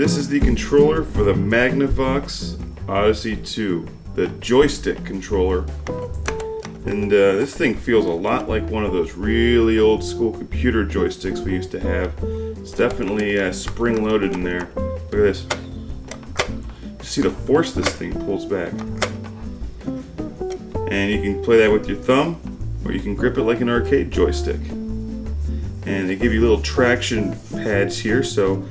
This is the controller for the MAGNAVOX Odyssey 2, the joystick controller. And this thing feels a lot like one of those really old school computer joysticks we used to have. It's definitely spring loaded in there. Look at this. You see the force this thing pulls back. And you can play that with your thumb, or you can grip it like an arcade joystick. And they give you little traction pads here, so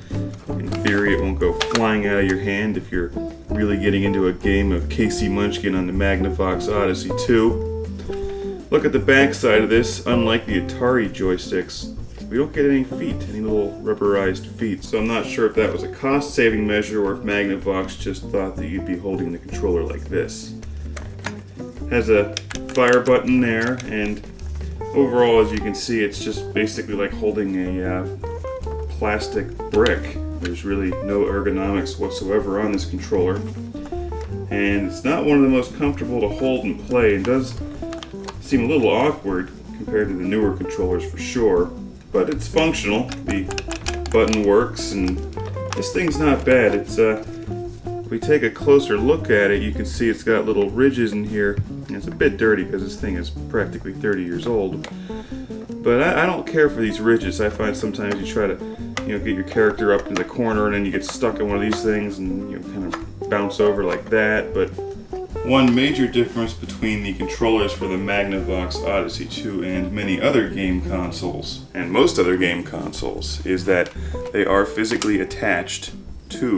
in theory it won't go flying out of your hand if you're really getting into a game of Casey Munchkin on the MAGNAVOX Odyssey 2. Look at the back side of this. Unlike the Atari joysticks, we don't get any feet, any little rubberized feet. So I'm not sure if that was a cost-saving measure or if MAGNAVOX just thought that you'd be holding the controller like this. Has a fire button there, and overall, as you can see, it's just basically like holding a plastic brick. There's really no ergonomics whatsoever on this controller, and it's not one of the most comfortable to hold and play. It does seem a little awkward compared to the newer controllers for sure, but it's functional. The button works, and this thing's not bad. It's if we take a closer look at it, you can see it's got little ridges in here. It's a bit dirty because this thing is practically 30 years old. But I don't care for these ridges. I find sometimes you try to, get your character up in the corner and then you get stuck in one of these things and you kind of bounce over like that. But one major difference between the controllers for the MAGNAVOX Odyssey 2 and many other game consoles, and most other game consoles, is that they are physically attached to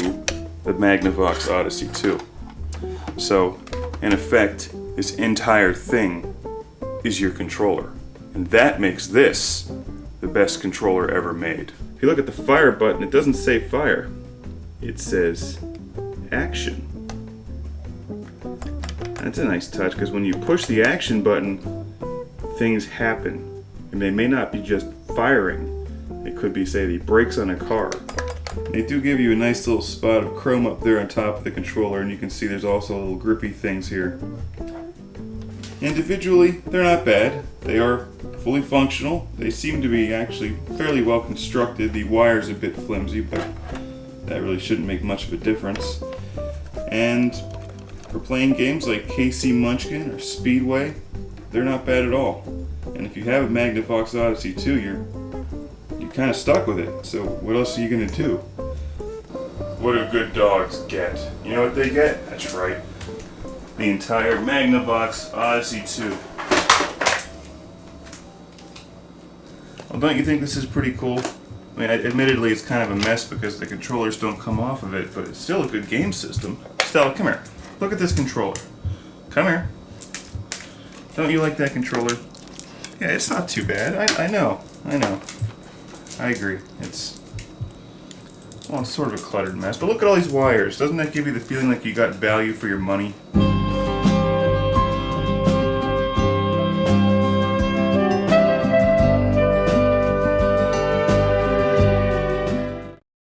the MAGNAVOX Odyssey 2. So, in effect, this entire thing is your controller. And that makes this the best controller ever made. If you look at the fire button, it doesn't say fire. It says action. That's a nice touch, because when you push the action button, things happen. And they may not be just firing. It could be, say, the brakes on a car. They do give you a nice little spot of chrome up there on top of the controller, and you can see there's also little grippy things here. Individually, they're not bad. They are fully functional. They seem to be actually fairly well constructed. The wire's a bit flimsy, but that really shouldn't make much of a difference. And for playing games like Casey Munchkin or Speedway, they're not bad at all. And if you have a MAGNAVOX Odyssey 2, you're kind of stuck with it. So what else are you going to do? What do good dogs get? You know what they get? That's right. The entire MAGNAVOX Odyssey 2. Well, don't you think this is pretty cool? I mean, admittedly, it's kind of a mess because the controllers don't come off of it, but it's still a good game system. Stella, come here. Look at this controller. Come here. Don't you like that controller? Yeah, it's not too bad. I know. I agree. It's sort of a cluttered mess. But look at all these wires. Doesn't that give you the feeling like you got value for your money?